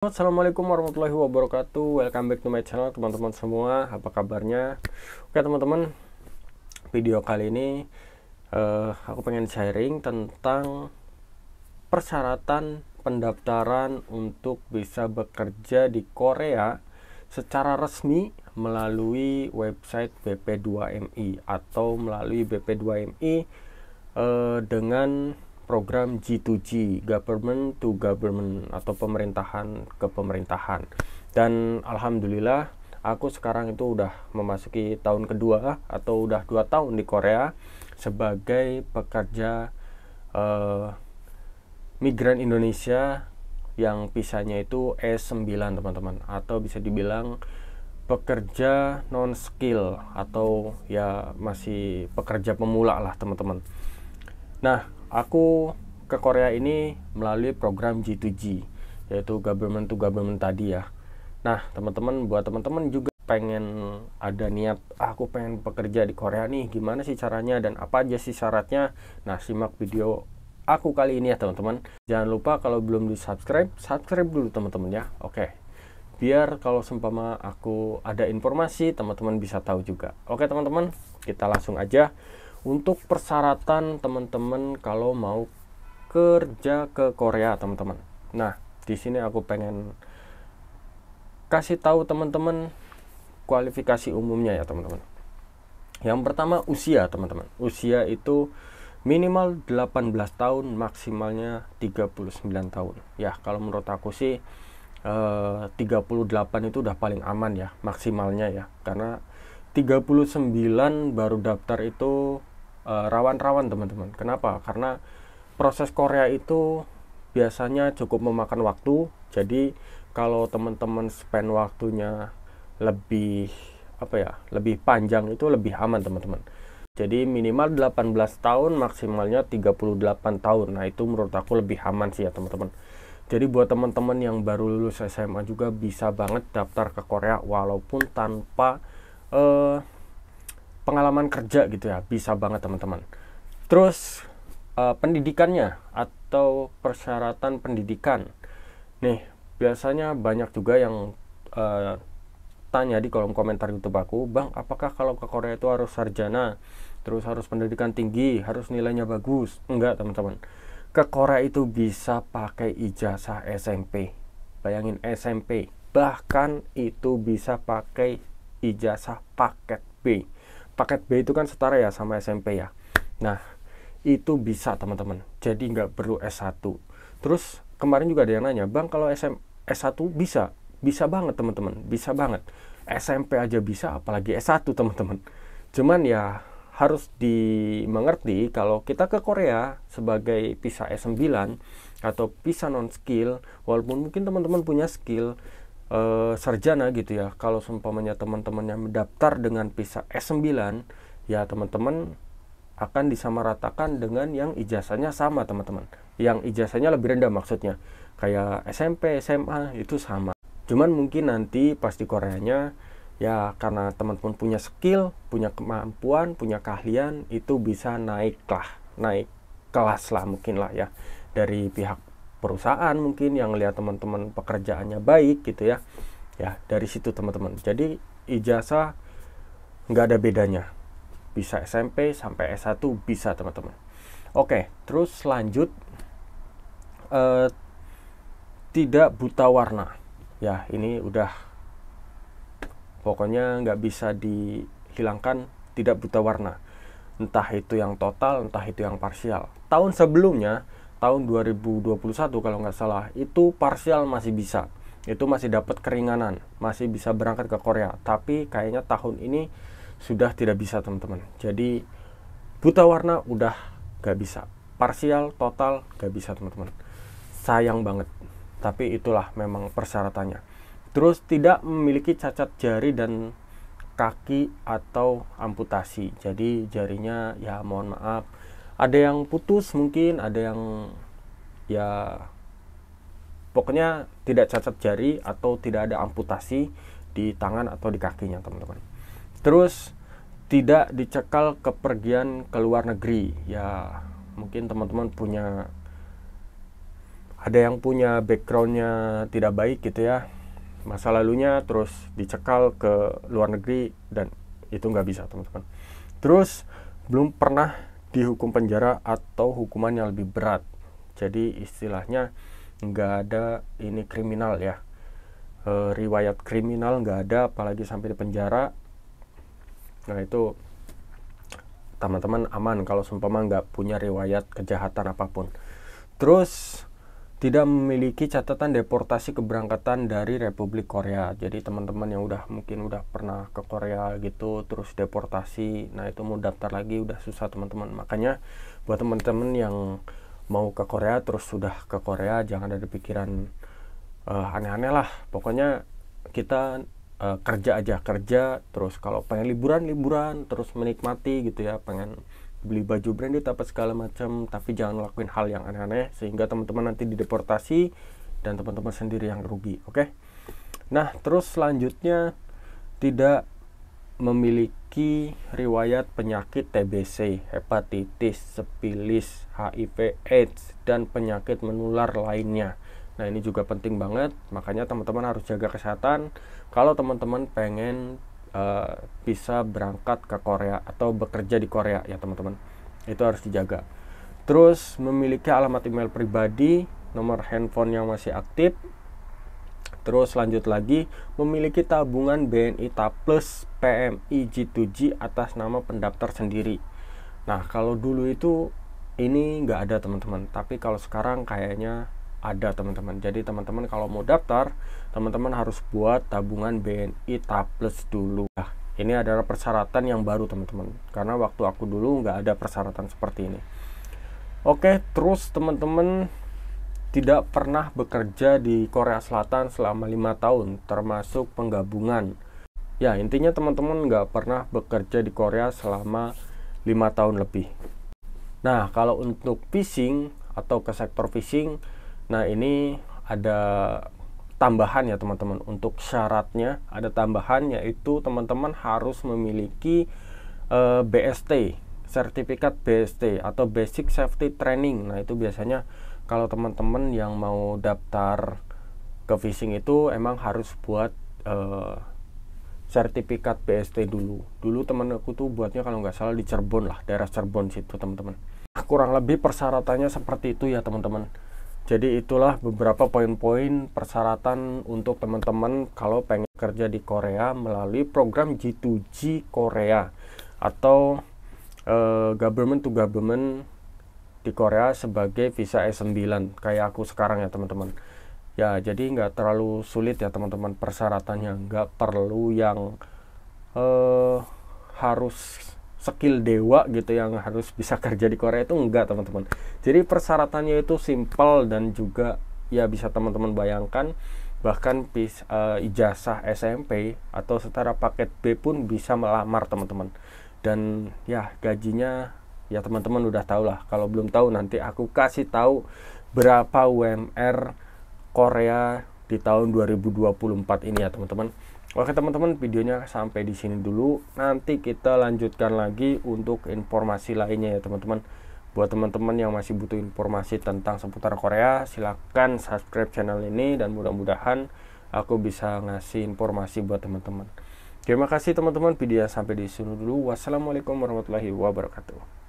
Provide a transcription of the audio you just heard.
Assalamualaikum warahmatullahi wabarakatuh. Welcome back to my channel teman-teman semua. Apa kabarnya? Oke teman-teman, video kali ini aku pengen sharing tentang persyaratan pendaftaran untuk bisa bekerja di Korea secara resmi melalui website BP2MI atau melalui BP2MI dengan program G2G, Government to Government, atau pemerintahan ke pemerintahan. Dan alhamdulillah aku sekarang itu udah memasuki tahun kedua atau udah 2 tahun di Korea sebagai pekerja migran Indonesia yang visanya itu S9 teman-teman, atau bisa dibilang pekerja non skill atau ya masih pekerja pemula lah teman-teman. Nah, aku ke Korea ini melalui program G2G, yaitu government to government tadi ya. Nah, teman-teman, buat teman-teman juga pengen ada niat, aku pengen bekerja di Korea nih, gimana sih caranya dan apa aja sih syaratnya? Nah, simak video aku kali ini ya teman-teman. Jangan lupa kalau belum di subscribe dulu teman-teman ya. Oke, biar kalau seumpama aku ada informasi, teman-teman bisa tahu juga. Oke teman-teman, kita langsung aja. Untuk persyaratan teman-teman kalau mau kerja ke Korea teman-teman. Nah, di sini aku pengen kasih tahu teman-teman kualifikasi umumnya ya teman-teman. Yang pertama usia teman-teman. Usia itu minimal 18 tahun, maksimalnya 39 tahun. Ya, kalau menurut aku sih 38 itu udah paling aman ya, maksimalnya ya. Karena 39 baru daftar itu rawan-rawan teman-teman. Kenapa? Karena proses Korea itu biasanya cukup memakan waktu. Jadi kalau teman-teman spend waktunya lebih lebih panjang itu lebih aman teman-teman. Jadi minimal 18 tahun, maksimalnya 38 tahun. Nah, itu menurut aku lebih aman sih ya teman-teman. Jadi buat teman-teman yang baru lulus SMA juga bisa banget daftar ke Korea walaupun tanpa pengalaman kerja gitu ya, bisa banget teman-teman. Terus pendidikannya atau persyaratan pendidikan nih, biasanya banyak juga yang tanya di kolom komentar YouTube aku, Bang, apakah kalau ke Korea itu harus sarjana, terus harus pendidikan tinggi, harus nilainya bagus? Enggak teman-teman, ke Korea itu bisa pakai ijazah SMP. Bayangin, SMP, bahkan itu bisa pakai ijazah paket B. Paket B itu kan setara ya sama SMP ya. Nah, itu bisa teman-teman. Jadi nggak perlu S1. Terus kemarin juga ada yang nanya, Bang, kalau S1 bisa? Bisa banget teman-teman, bisa banget. SMP aja bisa, apalagi S1 teman-teman. Cuman ya harus dimengerti kalau kita ke Korea sebagai visa S9 atau visa non skill, walaupun mungkin teman-teman punya skill sarjana gitu ya, kalau seumpamanya teman-teman yang mendaftar dengan visa S9 ya, teman-teman akan disamaratakan dengan yang ijazahnya sama teman-teman, yang ijazahnya lebih rendah, maksudnya kayak SMP, SMA itu sama. Cuman mungkin nanti pas di Koreanya ya, karena teman-teman punya skill, punya kemampuan, punya keahlian, itu bisa naik kelas lah mungkin lah ya, dari pihak perusahaan mungkin yang lihat teman-teman pekerjaannya baik gitu ya. Ya, dari situ teman-teman. Jadi ijazah nggak ada bedanya. Bisa SMP sampai S1 bisa teman-teman. Oke, terus lanjut, tidak buta warna. Ya, ini udah pokoknya nggak bisa dihilangkan, tidak buta warna. Entah itu yang total, entah itu yang parsial. Tahun sebelumnya, tahun 2021 kalau nggak salah, itu parsial masih bisa. Itu masih dapat keringanan, masih bisa berangkat ke Korea. Tapi kayaknya tahun ini sudah tidak bisa teman-teman. Jadi buta warna udah nggak bisa. Parsial, total nggak bisa teman-teman. Sayang banget. Tapi itulah memang persyaratannya. Terus tidak memiliki cacat jari dan kaki atau amputasi. Jadi jarinya ya mohon maaf, ada yang putus mungkin, ada yang ya pokoknya tidak cacat jari atau tidak ada amputasi di tangan atau di kakinya teman-teman. Terus tidak dicekal kepergian ke luar negeri. Ya mungkin teman-teman punya ada yang punya backgroundnya tidak baik gitu ya, masa lalunya, terus dicekal ke luar negeri, dan itu nggak bisa teman-teman. Terus belum pernah dihukum penjara atau hukuman yang lebih berat, jadi istilahnya nggak ada ini kriminal ya, riwayat kriminal nggak ada, apalagi sampai di penjara. Nah itu teman-teman aman kalau seumpama nggak punya riwayat kejahatan apapun. Terus tidak memiliki catatan deportasi keberangkatan dari Republik Korea. Jadi teman-teman yang mungkin udah pernah ke Korea gitu terus deportasi, nah itu mau daftar lagi udah susah teman-teman. Makanya buat teman-teman yang mau ke Korea terus sudah ke Korea, jangan ada pikiran aneh-aneh lah. Pokoknya kita kerja aja, kerja terus, kalau pengen liburan terus menikmati gitu ya, pengen beli baju branded apa segala macam, tapi jangan lakuin hal yang aneh-aneh sehingga teman-teman nanti dideportasi dan teman-teman sendiri yang rugi. Oke. Nah, terus selanjutnya tidak memiliki riwayat penyakit TBC, hepatitis, sifilis, HIV, AIDS, dan penyakit menular lainnya. Nah, ini juga penting banget, makanya teman-teman harus jaga kesehatan kalau teman-teman pengen bisa berangkat ke Korea atau bekerja di Korea ya teman-teman, itu harus dijaga. Terus memiliki alamat email pribadi, nomor handphone yang masih aktif. Terus lanjut lagi, memiliki tabungan BNI Taplus PMI G2G atas nama pendaftar sendiri. Nah kalau dulu itu ini nggak ada teman-teman, tapi kalau sekarang kayaknya ada teman-teman. Jadi teman-teman kalau mau daftar, teman-teman harus buat tabungan BNI Taplus dulu. Nah, ini adalah persyaratan yang baru teman-teman, karena waktu aku dulu nggak ada persyaratan seperti ini. Oke, terus teman-teman tidak pernah bekerja di Korea Selatan selama 5 tahun, termasuk penggabungan. Ya, intinya teman-teman nggak pernah bekerja di Korea selama 5 tahun lebih. Nah, kalau untuk phishing atau ke sektor phishing, nah ini ada tambahan ya teman-teman. Untuk syaratnya ada tambahan, yaitu teman-teman harus memiliki BST, sertifikat BST atau Basic Safety Training. Nah itu biasanya kalau teman-teman yang mau daftar ke phishing itu emang harus buat sertifikat BST dulu. Dulu temen aku tuh buatnya kalau nggak salah di Cirebon lah, daerah Cirebon situ teman-teman. Kurang lebih persyaratannya seperti itu ya teman-teman. Jadi itulah beberapa poin-poin persyaratan untuk teman-teman kalau pengen kerja di Korea melalui program G2G Korea atau government to government di Korea sebagai visa S9 kayak aku sekarang ya teman-teman. Ya jadi nggak terlalu sulit ya teman-teman persyaratannya, nggak perlu yang harus skill dewa gitu yang harus bisa kerja di Korea, itu enggak teman-teman. Jadi persyaratannya itu simple dan juga ya bisa teman-teman bayangkan, bahkan ijazah SMP atau setara paket B pun bisa melamar teman-teman. Dan ya gajinya ya teman-teman udah tahu lah. Kalau belum tahu nanti aku kasih tahu berapa UMR Korea di tahun 2024 ini ya teman-teman. Oke teman-teman, videonya sampai di sini dulu. Nanti kita lanjutkan lagi untuk informasi lainnya ya teman-teman. Buat teman-teman yang masih butuh informasi tentang seputar Korea, silahkan subscribe channel ini dan mudah-mudahan aku bisa ngasih informasi buat teman-teman. Terima kasih teman-teman, videonya sampai di sini dulu. Wassalamualaikum warahmatullahi wabarakatuh.